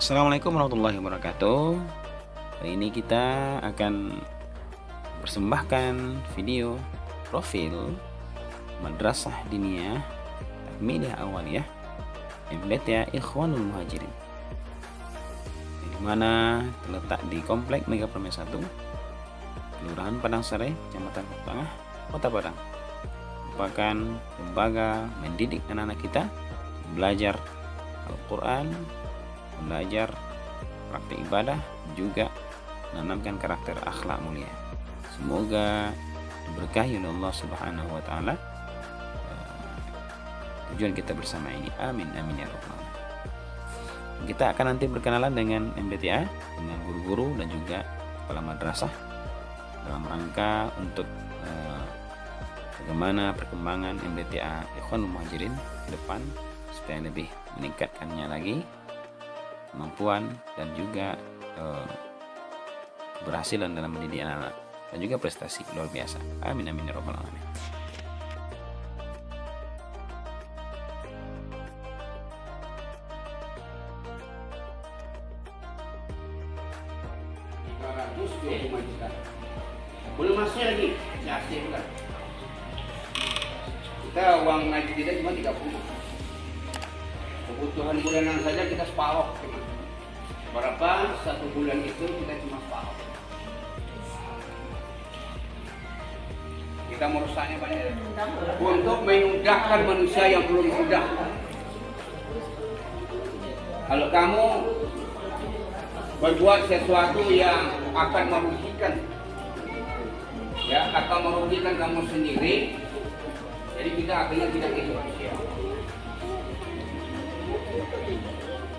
Assalamualaikum warahmatullahi wabarakatuh. Hari ini kita akan persembahkan video profil Madrasah Diniyah Tahmidiyah Awaliyah MBTA Ikhwanul Muhajirin, di mana terletak di Komplek Mega Permai 1, Kelurahan Padang Sare, Kecamatan Tengah, Kota Padang. Merupakan lembaga mendidik anak-anak kita belajar Al-Quran, belajar praktik ibadah, juga menanamkan karakter akhlak mulia. Semoga diberkahi oleh Allah Subhanahu wa taala tujuan kita bersama ini. Amin amin ya rabbal alamin. Kita akan nanti berkenalan dengan MBTA, dengan guru-guru dan juga kepala madrasah dalam rangka untuk bagaimana perkembangan MBTA Ikhwanul Muhajirin ke depan supaya lebih meningkatkannya lagi kemampuan dan juga keberhasilan dalam mendidik anak-anak dan juga prestasi luar biasa. Amin amin ya rabbal alamin. Belum masuk lagi, masih bukan. Kita uang ngaji kita cuma 30. Kebutuhan bulanan saja kita separuh. Berapa satu bulan itu kita cuma separuh. Kita merusaknya banyak untuk memudahkan manusia yang belum mudah. Kalau kamu berbuat sesuatu yang akan merugikan, ya akan merugikan kamu sendiri, jadi kita akhirnya tidak jadi manusia.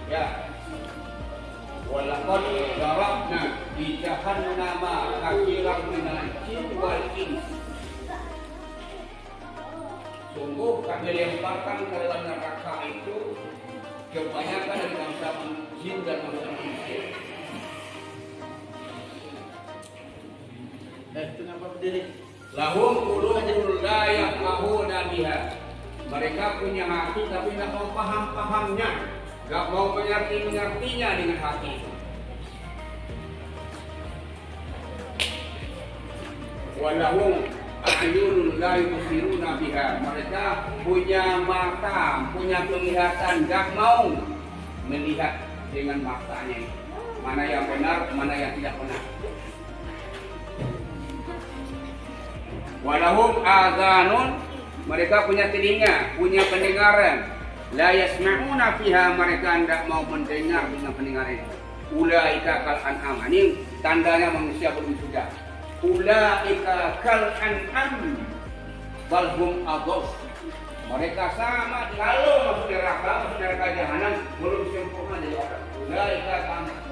Ya, walaqad darabna di jahannama katsiran minal jinni wal ins. Sungguh kami lemparkan ke dalam neraka itu kebanyakan dari bangsa jin dan bangsa manusia. Kenapa berdiri? Lahum qulubun la yafqahuna biha. Mereka punya hati tapi tidak mau paham-pahamnya, tidak mau mengerti-mengertinya dengan hati itu. Walahum a'yunun la yubsiruna biha. Mereka punya mata, punya penglihatan, tidak mau melihat dengan matanya. Mana yang benar, mana yang tidak benar. Walahum adhanun, mereka punya telinga, punya pendengaran. La yasma'una fiha, mereka tidak mau mendengar dengan pendengaran itu. Ulaika kal an'am, ini tandanya manusia belum sudah. Ulaika kal an'am bal hum adhall. Mereka sama, kalau masuk neraka jahanam belum sempurna jadi orang. Ulaika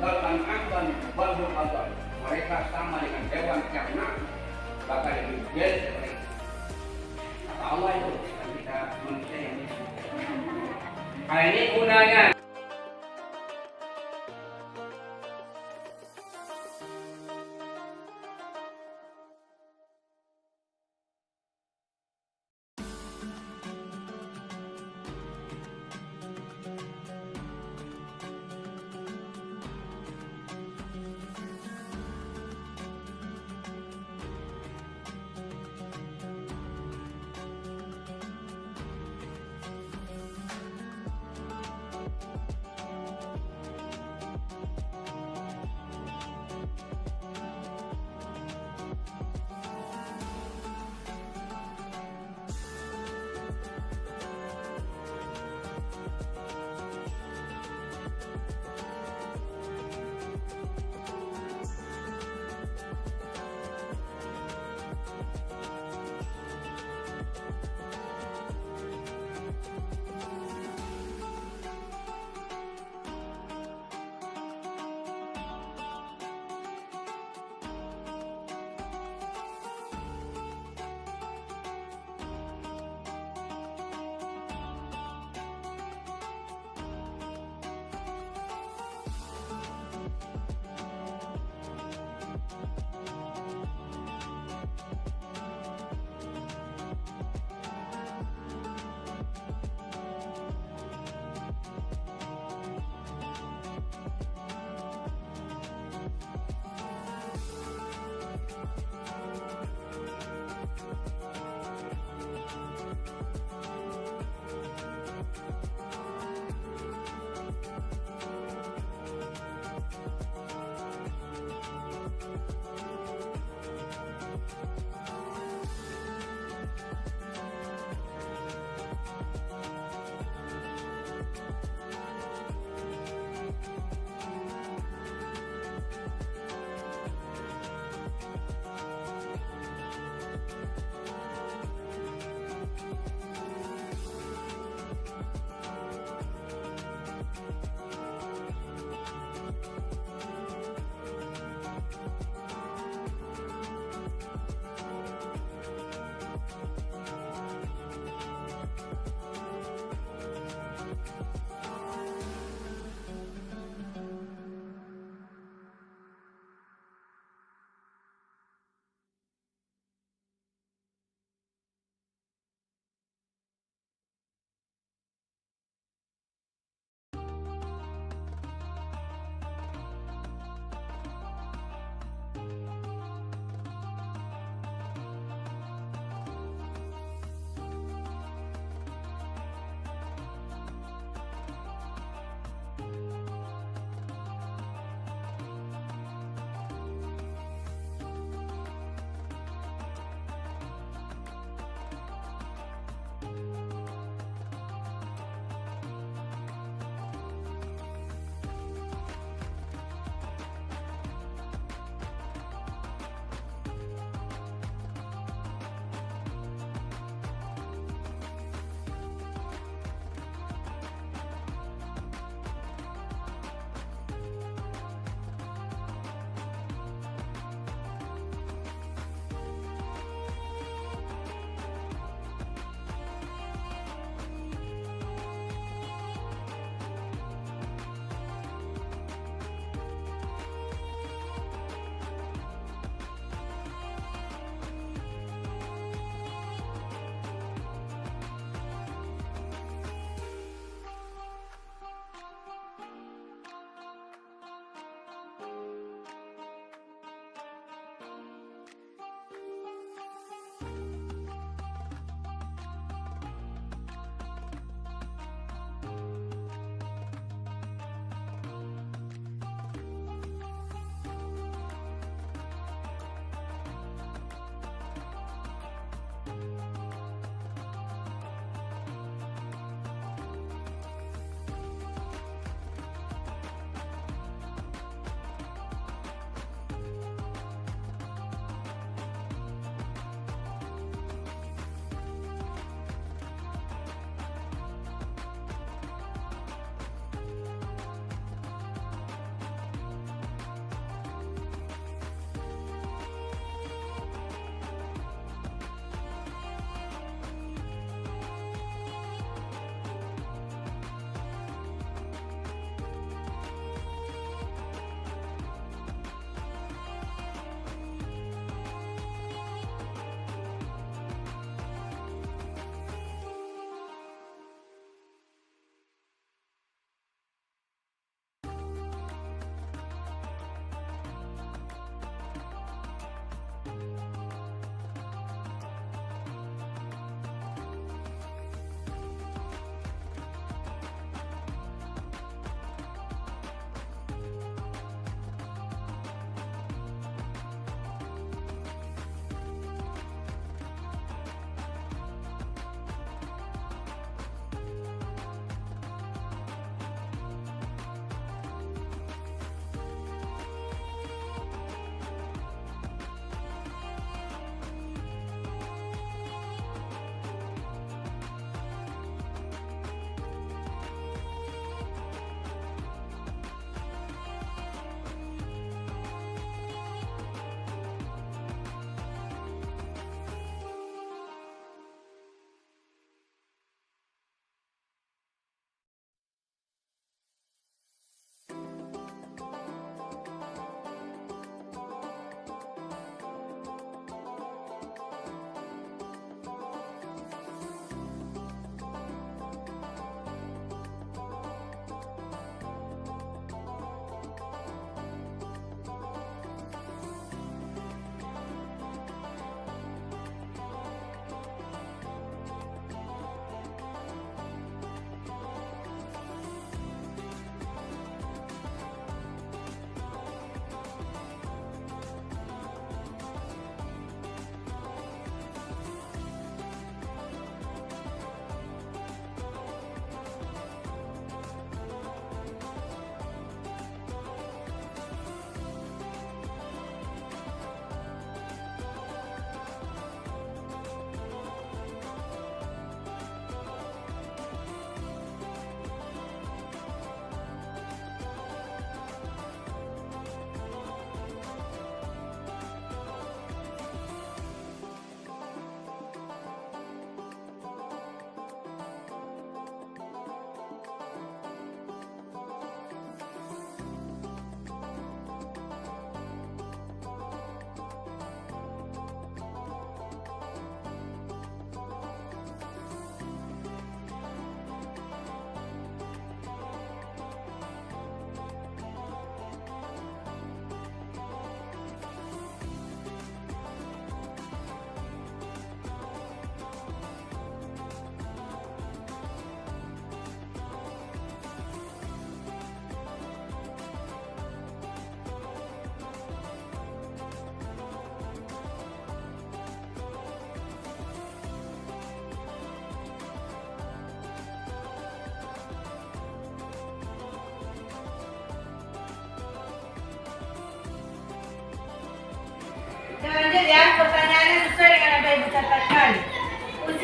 kal an'am bal hum adhall. Mereka sama dengan hewan ternak, bahkan lebih jelek dari mereka. Kata Allah itu kita manusia yang ini gunanya.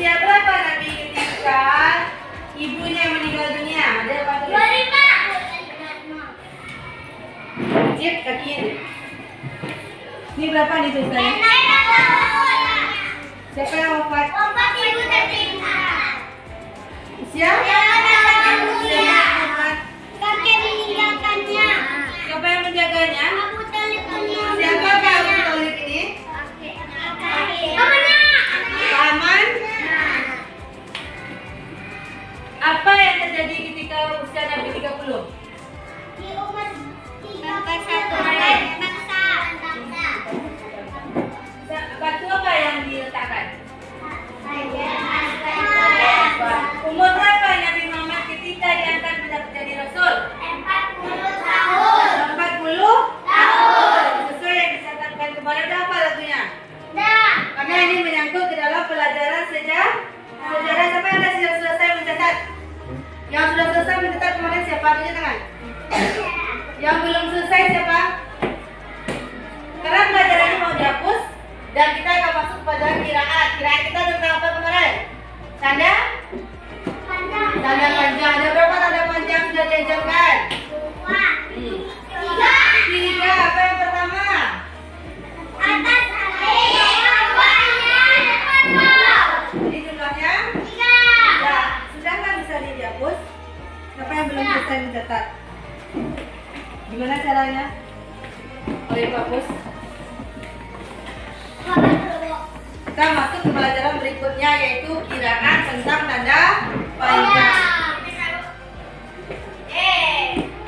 Usia berapa Nabi ketika ibunya meninggal dunia? Ada apa tulis? 25. Cip kaki. Ini berapa nih tulisannya? Siapa yang wafat? Usia? Kakek meninggalkannya. Siapa yang menjaganya? Abu Talib Siapa Abu Thalib ini? Paman? Apa yang terjadi ketika usia Nabi 30? Di umat 31 bangsa. Batu apa yang diletakkan? Umur berapa Nabi Muhammad ketika diangkat menjadi Rasul? 40 tahun. 40 tahun. Sesuai yang dicatatkan kemarin apa lagunya? Dah. Karena ini menyangkut ke dalam pelajaran sejarah. Siapa yang sudah selesai mencatat? Yang sudah selesai mencatat kemarin siapa? Tunjuk tangan. Yang belum selesai siapa? Karena pelajaran ini mau dihapus dan kita akan masuk pada kiraat. Kiraat kita tentang apa kemarin? Tanda? Tanda panjang. Ada berapa tanda panjang sudah diajarkan? 3. Apa yang pertama? Atas bawahnya depan. Jadi jumlahnya? 3. Ya, sudah nggak bisa dihapus? Siapa yang belum selesai mencatat? Gimana caranya? Oleh hapus. Kita masuk ke pelajaran berikutnya yaitu kiraan tentang tanda panjang.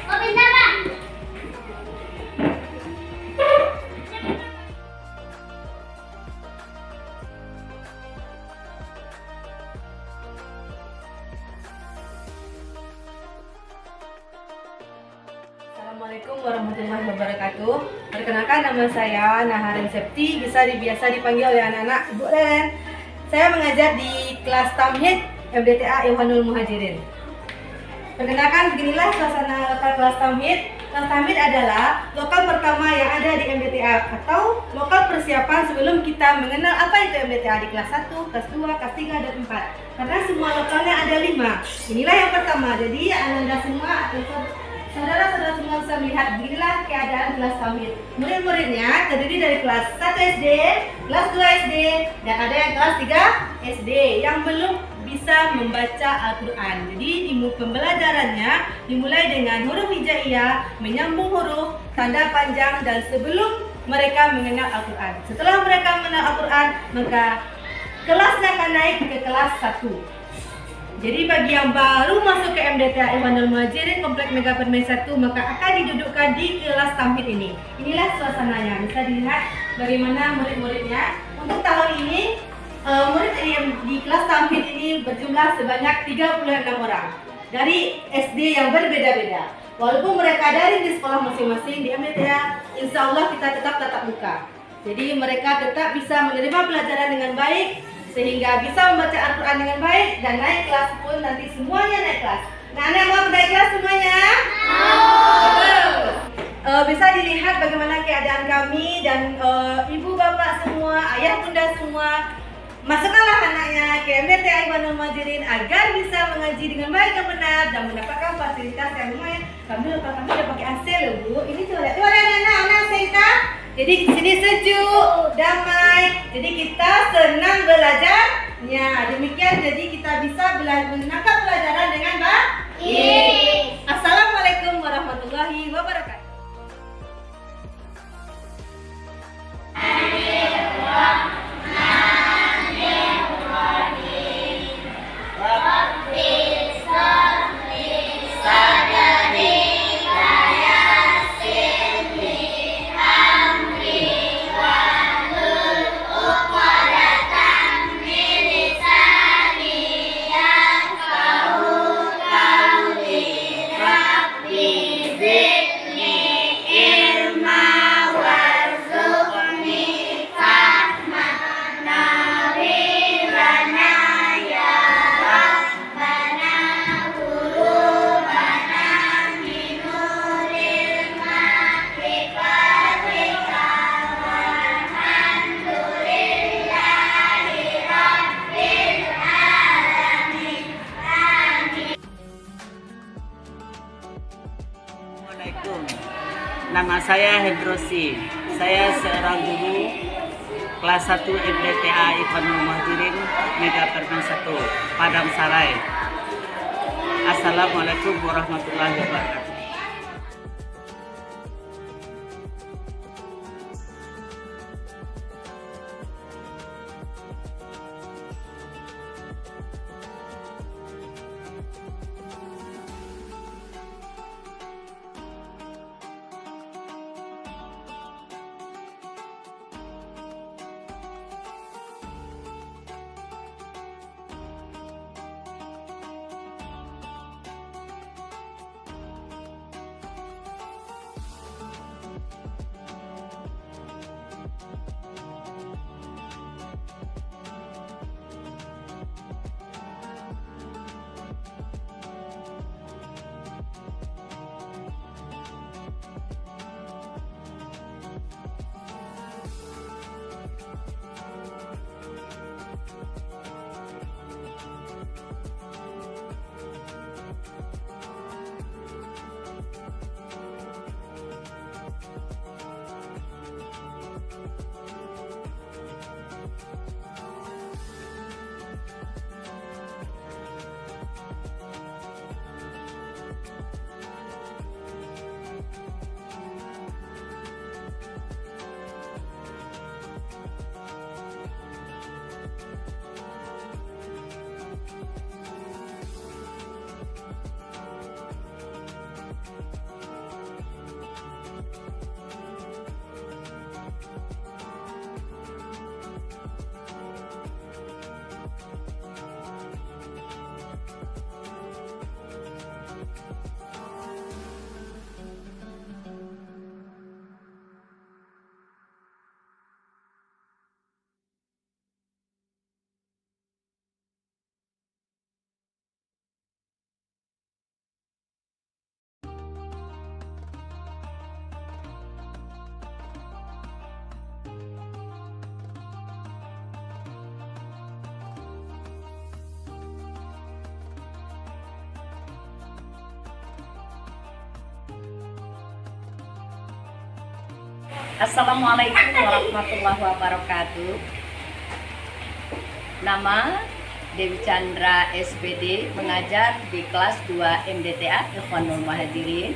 Kau pindah, Bang. Assalamualaikum warahmatullahi wabarakatuh. Perkenalkan nama saya Naharin Septi, biasa dipanggil oleh anak-anak Ibu Lelen. Saya mengajar di kelas Tamhid MDTA Ikhwanul Muhajirin. Perkenalkan, beginilah suasana lokal kelas Tamhid. Kelas Tamhid adalah lokal pertama yang ada di MDTA atau lokal persiapan sebelum kita mengenal apa itu MDTA di kelas 1, kelas 2, kelas 3, dan 4. Karena semua lokalnya ada 5. Inilah yang pertama. Jadi Anda semua saudara-saudara semua bisa melihat beginilah keadaan kelas Tamhid. Murid-muridnya terdiri dari kelas 1 SD, kelas 2 SD, dan ada yang kelas 3 SD yang belum bisa membaca Al-Quran. Jadi pembelajarannya dimulai dengan huruf hijaiyah, menyambung huruf, tanda panjang, dan sebelum mereka mengenal Al-Quran. Setelah mereka mengenal Al-Quran, maka kelasnya akan naik ke kelas 1. Jadi bagi yang baru masuk ke MDTA Ikhwanul Muhajirin Komplek Mega Permai 1, maka akan didudukkan di kelas Tamhid ini. Inilah suasananya. Bisa dilihat bagaimana murid-muridnya. Untuk tahun ini murid yang di kelas Tamhid ini berjumlah sebanyak 36 orang dari SD yang berbeda-beda. Walaupun mereka daring di sekolah masing-masing di MDTA, insya Allah kita tetap tatap muka. Jadi mereka tetap bisa menerima pelajaran dengan baik, sehingga bisa membaca Al-Quran dengan baik dan naik kelas pun nanti semuanya naik kelas. Nah, Anda mau naik kelas semuanya? Bisa dilihat bagaimana keadaan kami dan ibu bapak semua, ayah bunda semua. Masukkanlah anaknya ke MDTA Ikhwanul Muhajirin agar bisa mengaji dengan baik dan benar dan mendapatkan fasilitas yang lumayan. Kami udah pakai AC loh Bu. Ini coba lihat. Tuh ada anak AC kita. Jadi di sini sejuk, damai. Jadi kita senang belajarnya. Demikian jadi kita bisa menangkap pelajaran dengan baik. Assalamualaikum warahmatullahi wabarakatuh. Zidni Nama saya Hendrosi. Saya seorang guru kelas 1 MDTA Ikhwanul Muhajirin Mega Permen 1 Padang Sarai. Assalamualaikum warahmatullahi wabarakatuh. Assalamualaikum warahmatullahi wabarakatuh. Nama Dewi Chandra SPD, mengajar di kelas 2 MDTA Ikhwanul Muhajirin.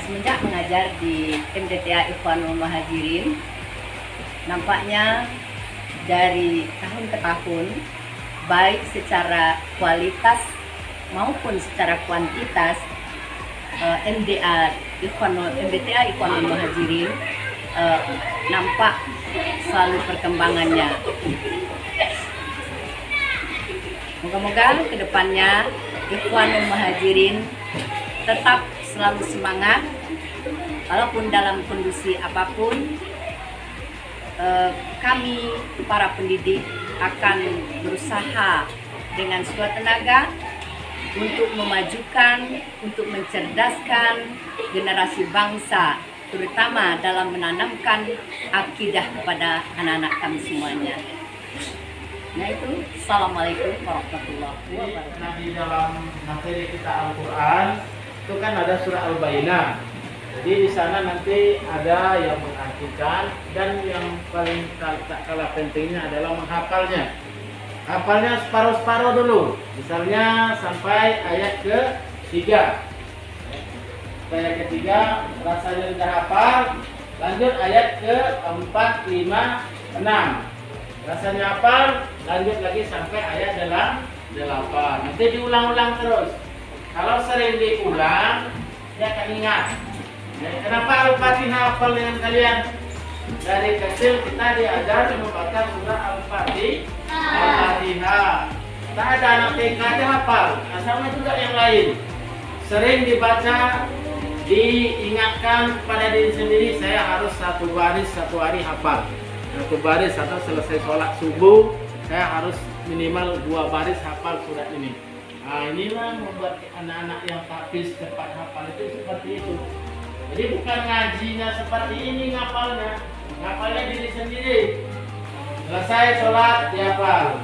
Semenjak mengajar di MDTA Ikhwanul Muhajirin, nampaknya dari tahun ke tahun, baik secara kualitas maupun secara kuantitas, MDTA Ikhwanul Muhajirin nampak selalu perkembangannya. Moga-moga kedepannya Ikhwanul Muhajirin tetap selalu semangat, walaupun dalam kondisi apapun. Kami para pendidik akan berusaha dengan sekuat tenaga untuk memajukan, untuk mencerdaskan generasi bangsa, terutama dalam menanamkan akidah kepada anak-anak kami semuanya. Nah itu, Assalamualaikum warahmatullahi wabarakatuh. Nah, di dalam materi kita Al-Quran itu kan ada surah Al-Bayyinah. Jadi di sana nanti ada yang mengartikan, dan yang paling tak kalah pentingnya adalah menghafalnya. Hafalnya separuh-separuh dulu, misalnya sampai ayat ke-3. Ayat ke-3 rasanya sudah hafal, lanjut ayat ke-4, 5, 6. Rasanya hafal, lanjut lagi sampai ayat 8. Nanti diulang-ulang terus. Kalau sering diulang, dia akan ingat. Kenapa Al-Fatihah hafal dengan kalian? Dari kecil kita diajar membaca surah Al-Fatihah. Tak ada anak TK aja hafal. Nah, sama juga yang lain. Sering dibaca, diingatkan pada diri sendiri, saya harus satu baris satu hari hafal. Satu baris atau selesai sholat subuh, saya harus minimal 2 baris hafal surat ini. Nah, inilah membuat anak-anak yang hafiz cepat hafal itu seperti itu. Jadi bukan ngajinya seperti ini ngapalnya, ngapalnya diri sendiri. Selesai sholat dihafal,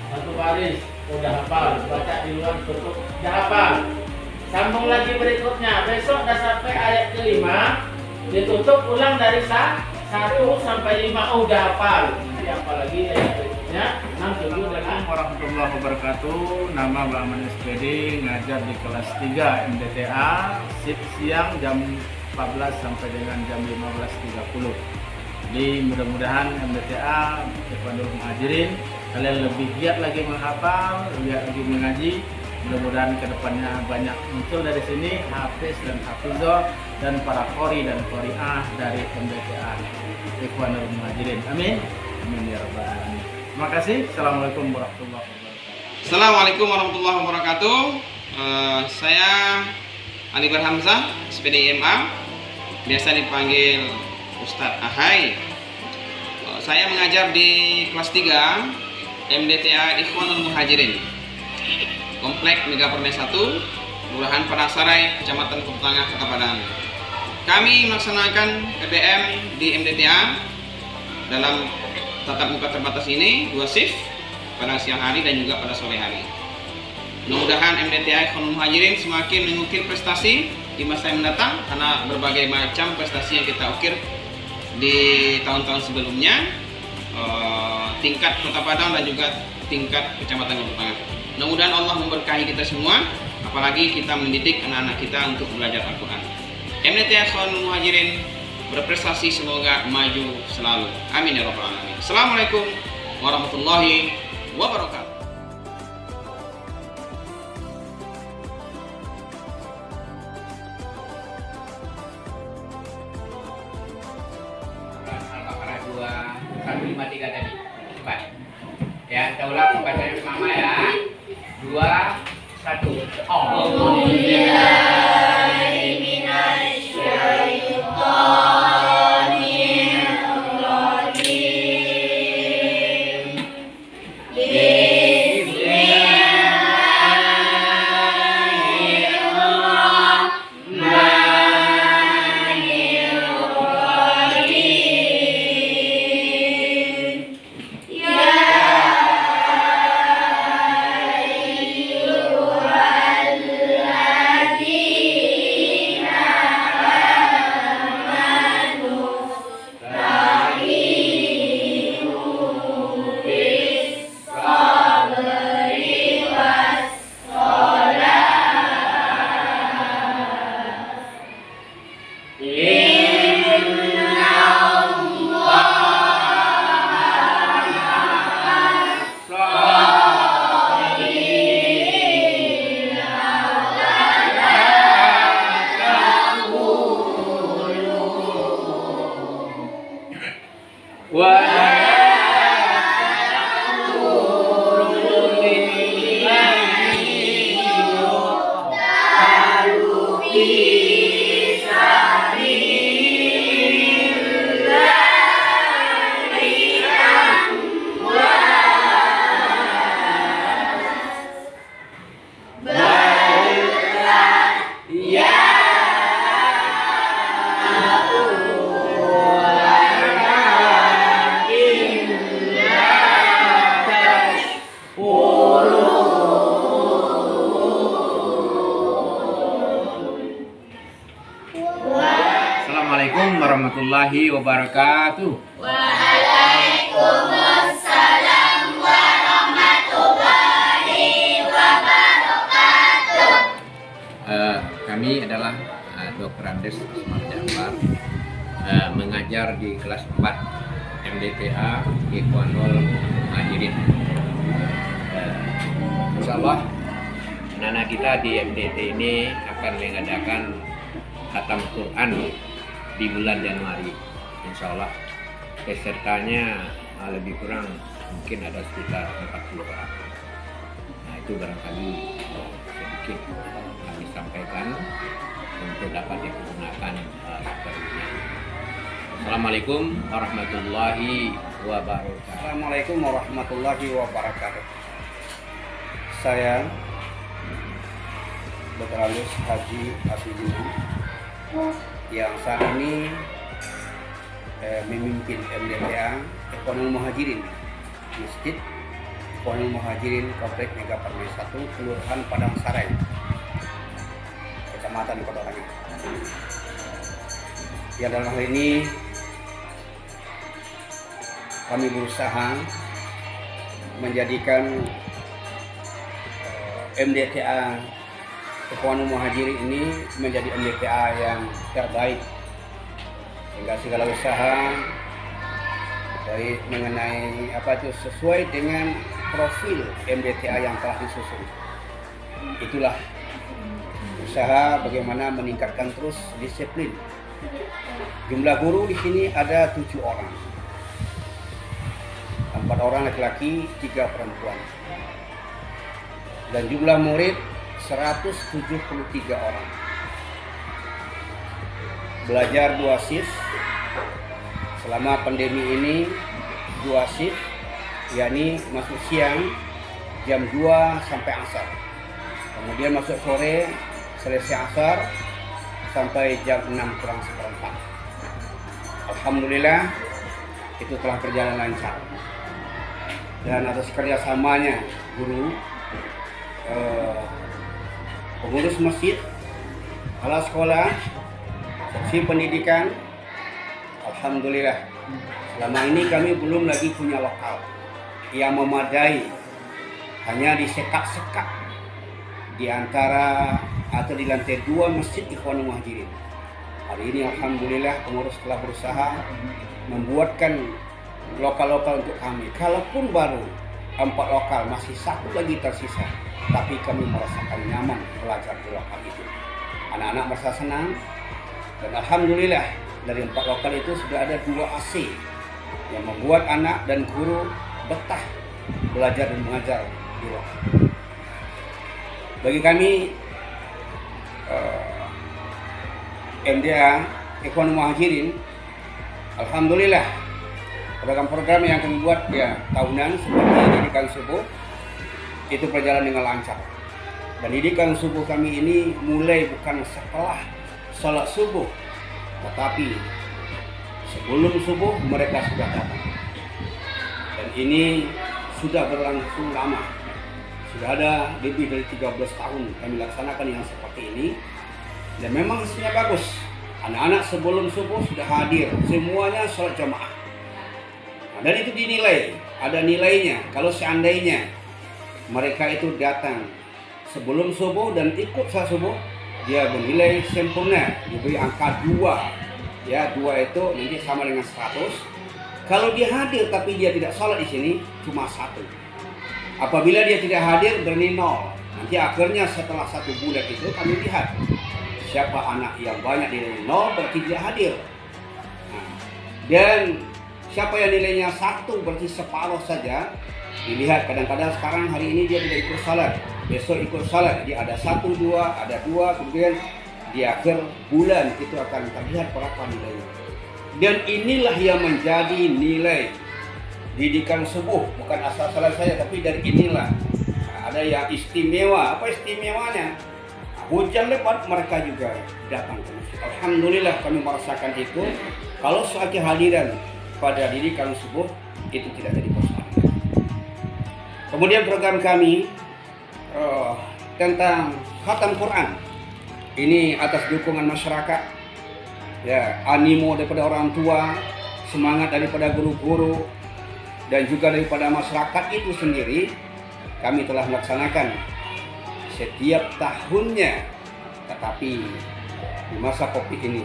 satu baris udah hafal, baca di luar tutup udah hafal. Sambung lagi berikutnya. Besok udah sampai ayat kelima. Ditutup ulang dari 1 sampai 5. Oh, udah hafal. Nanti apalagi ayat berikutnya 6, 7, dan Assalamualaikum warahmatullahi wabarakatuh. Nama Mbak Aman SPD, ngajar di kelas 3 MDTA, shift siang jam 14 sampai dengan jam 15.30. Jadi mudah-mudahan MDTA Ikhwanul Muhajirin kalian lebih giat lagi menghafal, giat lagi mengaji. Mudah-mudahan kedepannya banyak muncul dari sini hafiz dan hafizah dan para qori dan qoriah dari MDTA Ikhwanul Muhajirin. Amin. Amin ya rabbal alamin. Terima kasih. Assalamualaikum warahmatullahi wabarakatuh. Assalamualaikum warahmatullahi wabarakatuh. Saya Ali Berhamzah, SPD MA, biasa dipanggil Ustadz Ahai. Saya mengajar di kelas 3 MDTA Ikhwanul Muhajirin, Komplek Mega Permai 1, Kelurahan Padang Sarai, Kecamatan Kubu Tengah, Kota Padang. Kami melaksanakan PBM di MDTA dalam tatap muka terbatas ini 2 shift pada siang hari dan juga pada sore hari. Mudah-mudahan MDTA Ikhwanul Muhajirin semakin mengukir prestasi di masa yang mendatang karena berbagai macam prestasi yang kita ukir di tahun-tahun sebelumnya, tingkat Kota Padang dan juga tingkat Kecamatan Kubu Tengah. Mudah-mudahan Allah memberkahi kita semua, apalagi kita mendidik anak-anak kita untuk belajar Al-Quran. MDTA Ikhwanul Muhajirin berprestasi, semoga maju selalu. Amin ya rabbal alamin. Assalamualaikum warahmatullahi wabarakatuh. Al-Baqarah 2, 153 tadi. Cepat. Ya, kita ulang baca bersama ya. 2, 1. Assalamualaikum warahmatullahi wabarakatuh. Waalaikumsalam warahmatullahi wabarakatuh. Kami adalah Dr. Andes Asmar Jabar, mengajar di kelas 4 MDTA Ikhwanul Muhajirin. Insyaallah anak-anak kita di MDT ini akan mengadakan khatam Quran di bulan Januari. Insyaallah pesertanya lebih kurang mungkin ada sekitar 40 orang. Nah, itu barangkali sedikit kami sampaikan untuk dapat digunakan seterusnya. Assalamualaikum warahmatullahi wabarakatuh. Assalamualaikum warahmatullahi wabarakatuh. Saya Dr. Andes Haji Asudina yang saat ini memimpin MDTA Ikhwanul Muhajirin, Masjid Ikhwanul Muhajirin Komplek Mega Permai 1, Kelurahan Padang Sarai. keselamatan kepada orangnya. Ya, dalam hal ini kami berusaha menjadikan MDTA Ikhwanul Muhajirin ini menjadi MDTA yang terbaik, sehingga segala usaha baik mengenai sesuai dengan profil MDTA yang telah disusun. Itulah usaha bagaimana meningkatkan terus disiplin. Jumlah guru di sini ada 7 orang, 4 orang laki-laki, 3 perempuan, dan jumlah murid 173 orang. Belajar 2 shift selama pandemi ini, 2 shift, yakni masuk siang jam 2 sampai asar, kemudian masuk sore selesai asar sampai jam 6 kurang seperempat. Alhamdulillah itu telah berjalan lancar, dan atas kerjasamanya guru, pengurus masjid, kepala sekolah, seksi pendidikan, alhamdulillah selama ini kami belum lagi punya lokal yang memadai, hanya disekat-sekat di antara atau di lantai 2 Masjid Ikhwanul Muhajirin. Hari ini alhamdulillah pengurus telah berusaha membuatkan lokal-lokal untuk kami. Kalaupun baru 4 lokal, masih 1 lagi tersisa, tapi kami merasakan nyaman belajar di lokal itu. Anak-anak merasa senang, dan alhamdulillah dari 4 lokal itu sudah ada 2 AC yang membuat anak dan guru betah belajar dan mengajar di lokal. Bagi kami MDA Ikhwanul Muhajirin, alhamdulillah program-program yang kami buat ya tahunan seperti didikan subuh itu berjalan dengan lancar. Dan didikan subuh kami ini mulai bukan setelah sholat subuh, tetapi sebelum subuh mereka sudah datang. Dan ini sudah berlangsung lama. Sudah ada lebih dari 13 tahun kami laksanakan yang seperti ini. Dan memang hasilnya bagus. Anak-anak sebelum subuh sudah hadir, semuanya sholat jamaah. Nah, dan itu dinilai, ada nilainya. Kalau seandainya mereka itu datang sebelum subuh dan ikut sholat subuh, dia bernilai sempurna, diberi angka 2. Ya, 2 itu nanti sama dengan 100. Kalau dia hadir tapi dia tidak sholat di sini, cuma 1. Apabila dia tidak hadir, bernilai 0. Nanti akhirnya setelah 1 bulan itu kami lihat siapa anak yang banyak nilainya 0 berarti dia hadir. Nah, dan siapa yang nilainya 1 berarti separuh saja, dilihat. Kadang-kadang sekarang hari ini dia tidak ikut salat, besok ikut salat, jadi ada 1, 2, ada 2, kemudian di akhir bulan itu akan terlihat berapa nilainya. Dan inilah yang menjadi nilai didikan subuh, bukan asal-asalan saya, tapi dari inilah ada yang istimewa. Apa istimewanya? Hujan lebat mereka juga datang ke masjid. Alhamdulillah kami merasakan itu. Kalau soal kehadiran pada didikan subuh itu tidak jadi persoalan. Kemudian program kami tentang khatam Quran. Ini atas dukungan masyarakat, ya, animo daripada orang tua, semangat daripada guru-guru, dan juga daripada masyarakat itu sendiri. Kami telah melaksanakan setiap tahunnya, tetapi di masa Covid ini,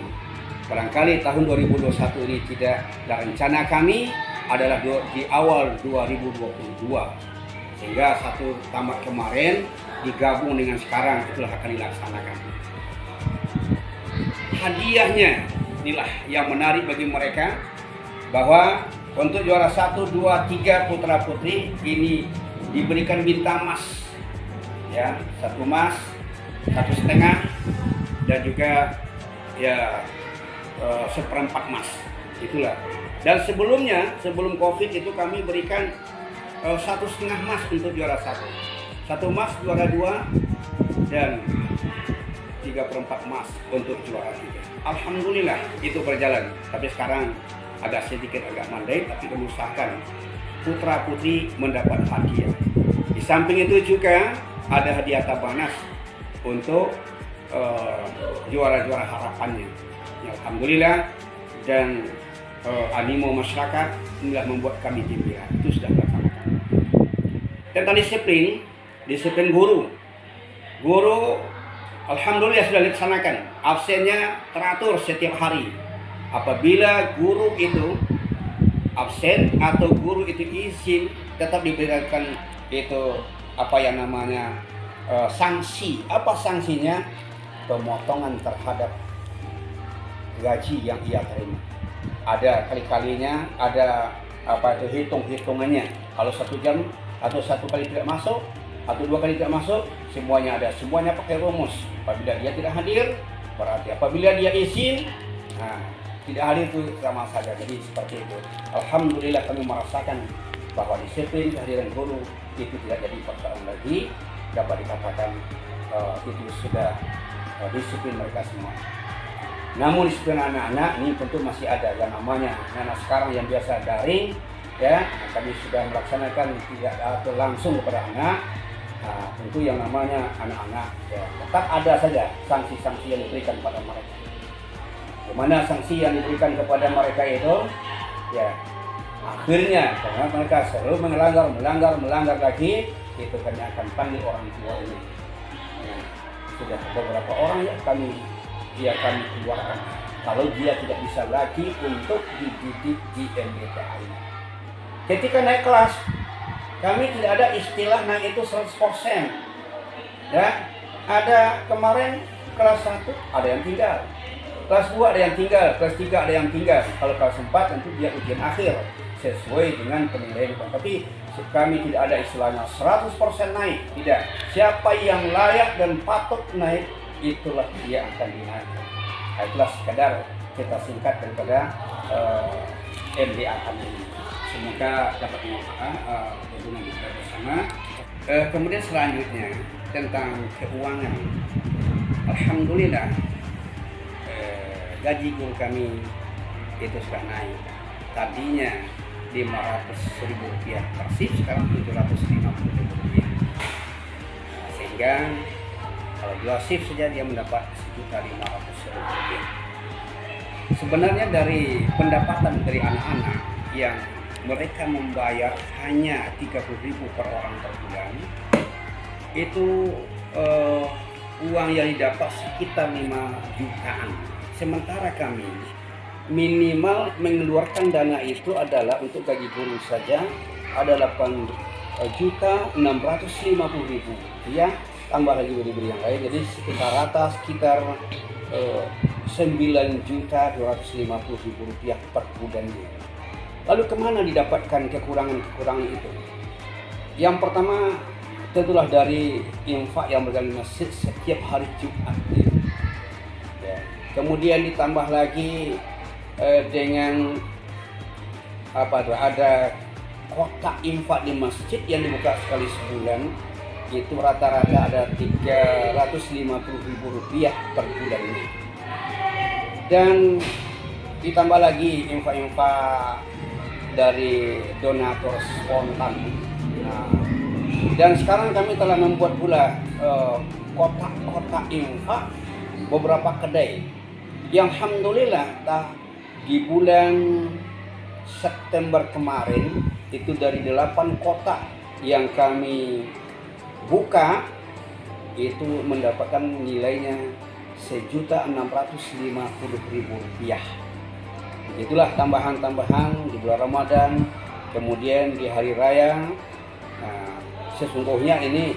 barangkali tahun 2021 ini tidak, dan rencana kami adalah di awal 2022, sehingga 1 tamat kemarin digabung dengan sekarang, itulah akan dilaksanakan. Hadiahnya inilah yang menarik bagi mereka, bahwa untuk juara 1, 2, 3 putra putri ini diberikan bintang emas, ya, 1 emas, 1,5, dan juga ya 1/4 emas, itulah. Dan sebelumnya, sebelum Covid itu kami berikan 1,5 emas untuk juara 1, 1 emas juara 2, dan 3/4 emas untuk juara 3. Alhamdulillah itu berjalan. Tapi sekarang agak sedikit mandai, tapi kami usahakan putra putri mendapat hadiah. Di samping itu juga ada hadiah tabanas untuk juara-juara harapannya. Ya, alhamdulillah, dan animo masyarakat inilah membuat kami gembira. Itu sudah dilaksanakan. Tentang disiplin guru alhamdulillah sudah dilaksanakan. Absennya teratur setiap hari. Apabila guru itu absen atau guru itu izin, tetap diberikan itu apa yang namanya sanksi. Apa sanksinya? Pemotongan terhadap gaji yang ia terima. Ada kali-kalinya, ada apa itu hitung-hitungannya. Kalau 1 jam atau 1 kali tidak masuk atau 2 kali tidak masuk, semuanya ada. Semuanya pakai rumus. Apabila dia tidak hadir, berarti apabila dia izin, tidak hadir itu sama saja. Jadi seperti itu. Alhamdulillah kami merasakan bahwa disiplin kehadiran guru itu tidak jadi persoalan lagi. Dapat dikatakan itu sudah disiplin mereka semua. Namun disiplin anak-anak ini tentu masih ada yang namanya anak sekarang yang biasa daring, ya. Kami sudah melaksanakan tidak langsung kepada anak. Tentu yang namanya anak-anak, ya, tetap ada saja sanksi-sanksi yang diberikan kepada mereka. Dimana sanksi yang diberikan kepada mereka itu, ya, akhirnya karena mereka selalu melanggar lagi, itu kami akan panggil orang tua ini. Ya, sudah beberapa orang ya kami keluarkan kalau dia tidak bisa lagi untuk dididik di MBTA ini. Ketika naik kelas, kami tidak ada istilah naik itu 100%. Ya, ada kemarin kelas 1 ada yang tinggal, kelas 2 ada yang tinggal, kelas 3 ada yang tinggal. Kalau kelas 4 tentu dia ujian akhir sesuai dengan penilaian. Tapi kami tidak ada istilahnya 100% naik, tidak. Siapa yang layak dan patut naik, itulah dia akan dinaikkan. Itulah sekadar kita singkat daripada MBA kami ini. Semoga dapat berguna kita bersama. Kemudian selanjutnya tentang keuangan. Alhamdulillah gaji guru kami itu sudah naik. Tadinya Rp500.000 per shift, sekarang Rp750.000. Sehingga kalau 2 shift saja dia mendapat Rp1.500.000. Sebenarnya dari pendapatan dari anak-anak yang mereka membayar hanya Rp30.000 per orang per bulan, itu uang yang didapat sekitar 5 jutaan. Sementara kami minimal mengeluarkan dana itu adalah untuk gaji guru saja ada Rp8.650.000, ya, tambah lagi beri-beri yang lain, jadi sekitar Rp9.250.000 per bulannya. Lalu kemana didapatkan kekurangan itu? Yang pertama tentulah dari infak yang berjalan di masjid setiap hari Jumat. Ya. Kemudian ditambah lagi dengan ada kotak infak di masjid yang dibuka sekali sebulan, itu rata-rata ada Rp350.000 per bulan ini. Dan ditambah lagi infak-infak dari donatur spontan. Dan sekarang kami telah membuat pula kotak-kotak infak beberapa kedai yang alhamdulillah di bulan September kemarin itu dari 8 kotak yang kami buka itu mendapatkan nilainya Rp1.650.000. Itulah tambahan-tambahan di bulan Ramadan, kemudian di hari raya. Sesungguhnya ini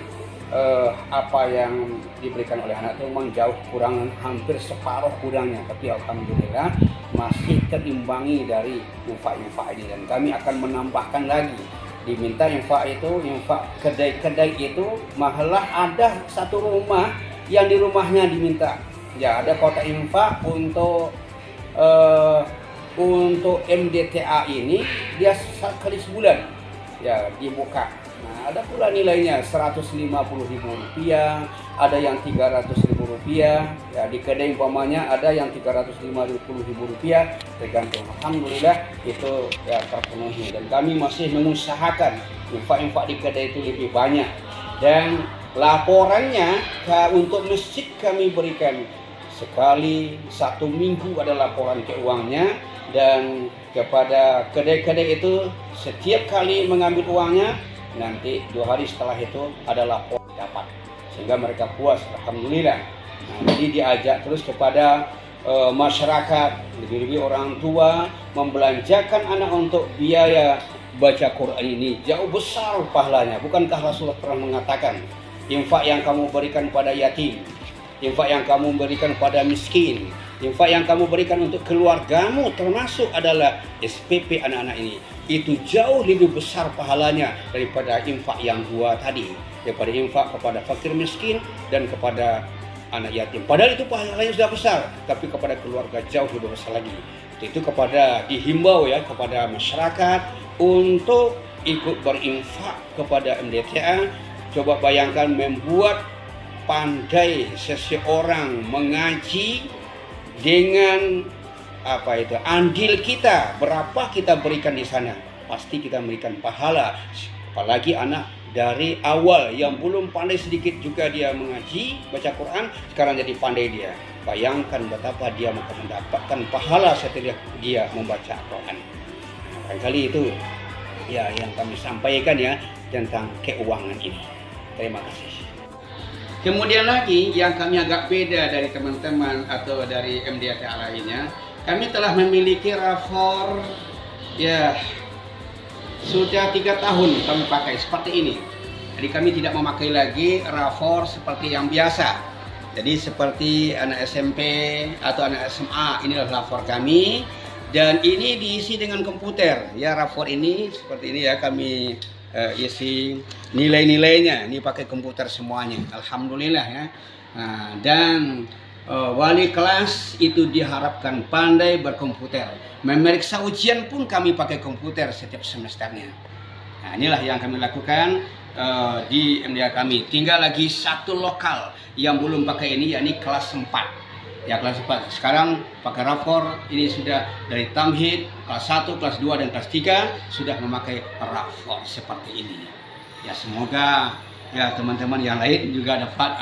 apa yang diberikan oleh anak itu memang jauh kurang, hampir separuh kurangnya, tapi alhamdulillah masih terimbangi dari infak-infak ini, dan kami akan menambahkan lagi. Diminta infak kedai-kedai itu malah ada satu rumah yang di rumahnya diminta, ya, ada kotak infak untuk MDTA ini dia sekali sebulan, ya, dibuka. Nah, ada pula nilainya Rp150.000, ada yang Rp300.000, ya, di kedai umpamanya ada yang Rp350.000, tergantung. Alhamdulillah itu ya terpenuhi, dan kami masih mengusahakan infak-infak di kedai itu lebih banyak, dan Laporannya untuk masjid kami berikan sekali 1 minggu ada laporan keuangannya, dan kepada kedai-kedai itu setiap kali mengambil uangnya nanti 2 hari setelah itu ada laporan dapat, sehingga mereka puas, alhamdulillah. Nah, jadi diajak terus kepada masyarakat, lebih-lebih orang tua, membelanjakan anak untuk biaya baca Quran ini. Jauh besar pahalanya. Bukankah Rasulullah pernah mengatakan, infak yang kamu berikan pada yatim, infak yang kamu berikan pada miskin, infak yang kamu berikan untuk keluargamu, termasuk adalah SPP anak-anak ini, itu jauh lebih besar pahalanya daripada infak yang 2 tadi, daripada infak kepada fakir miskin dan kepada anak yatim. Padahal itu pahalanya sudah besar, tapi kepada keluarga jauh lebih besar lagi. Itu kepada dihimbau ya kepada masyarakat untuk ikut berinfak kepada MDTA. Coba bayangkan membuat pandai seseorang mengaji dengan andil kita, berapa kita berikan di sana, pasti kita memberikan pahala. Apalagi anak dari awal yang belum pandai sedikit juga dia mengaji, baca Quran, sekarang jadi pandai dia. Bayangkan betapa dia akan mendapatkan pahala setelah dia membaca Quran. Barangkali itu ya yang kami sampaikan ya tentang keuangan ini. Terima kasih. Kemudian lagi yang kami agak beda dari teman-teman atau dari MDTA lainnya, kami telah memiliki rapor ya sudah 3 tahun kami pakai seperti ini. Jadi kami tidak memakai lagi rapor seperti yang biasa. Jadi seperti anak SMP atau anak SMA, inilah rapor kami, dan ini diisi dengan komputer. Ya, rapor ini seperti ini ya, kami isi nilai-nilainya, ini pakai komputer semuanya, alhamdulillah ya. Nah, dan wali kelas itu diharapkan pandai berkomputer. Memeriksa ujian pun kami pakai komputer setiap semesternya. Nah, inilah yang kami lakukan di MDA kami. Tinggal lagi 1 lokal yang belum pakai ini, yakni kelas 4. Ya, kelas 4. Sekarang pakai rapor ini sudah dari tamhid, kelas 1, kelas 2, dan kelas 3 sudah memakai rapor seperti ini. Ya, semoga ya teman-teman yang lain juga dapat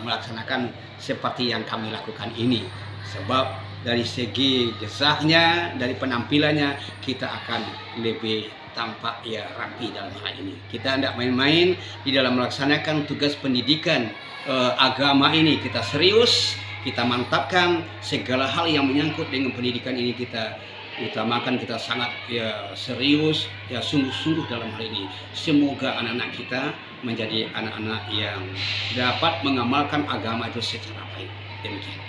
melaksanakan seperti yang kami lakukan ini. Sebab dari segi jazahnya, dari penampilannya, kita akan lebih tampak ya rapi dalam hal ini. Kita tidak main-main di dalam melaksanakan tugas pendidikan agama ini. Kita serius, kita mantapkan segala hal yang menyangkut dengan pendidikan ini, kita utamakan, kita sangat ya serius, ya sungguh-sungguh dalam hal ini. Semoga anak-anak kita menjadi anak-anak yang dapat mengamalkan agama itu secara baik. Demikian.